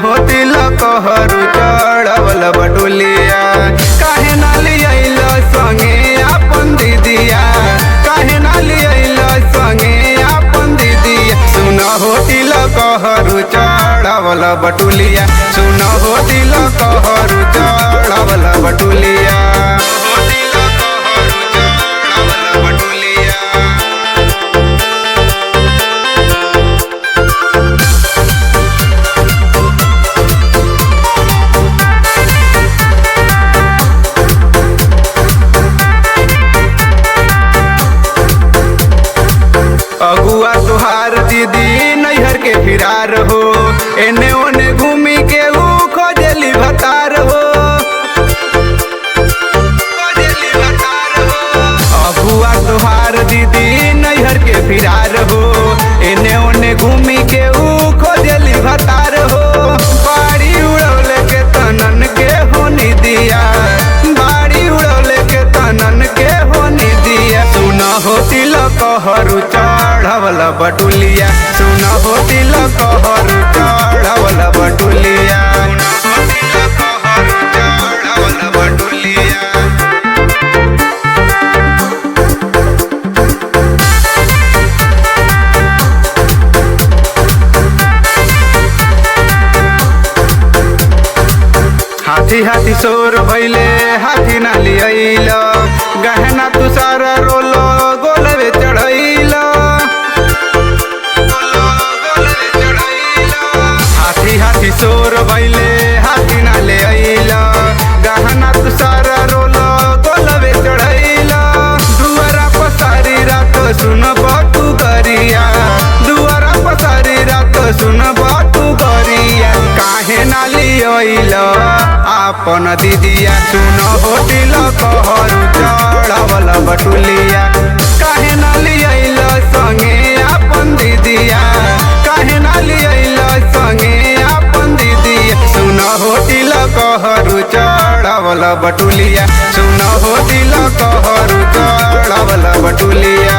हो तिलक हरू चढ़वल बटुलिया। काहे ना लियल संगे अपन दीदिया, काहे ना लियल संगे अपन दीदिया। सुन हो तिलक हरू चढ़वल बटुलिया, सुन हो तिलक हरू चढ़वल बटुलिया। अगुआ तुहार दीदी नैहर के फिरार हो, एने ओने घूमी के ऊ खोजली भतार हो। अगुआ तुहार दीदी नैहर के फिरार हो, एने ओने घूमी के ऊ खोजली भतार हो। बाड़ी उड़ौले के तनन के होनी दिया, बाड़ी उड़ौले के तनन के होनी दिया। सुन हो तिलक हरू चढ़वल बटुलिया, सुन हो तिलक हरू चढ़वल बटुलिया। हाथी हाथी शोर भैले हाथी ना लियल, गहना तू सारा रोलो गोलवे चढ़ैल। हाथी हाथी शोर भैले हाथी ना ले अइल, गहना तू सारा रोलो गोलवे चढ़ैल। दुआरा पसारी रात सुन बटू गरिया, दुआरा पसारी रात सुन बटू गरिया। काहे ना लियल अपन दीदिया, सुन हो तिलक हरू चढ़वल बटुलिया। काहे ना लियल संगे अपन दीदिया, काहे ना लियल संगे अपन दीदिया। सुन हो तिलक हरू चढ़वल बटुलिया, सुन हो तिलक हरू चढ़वल बटुलिया।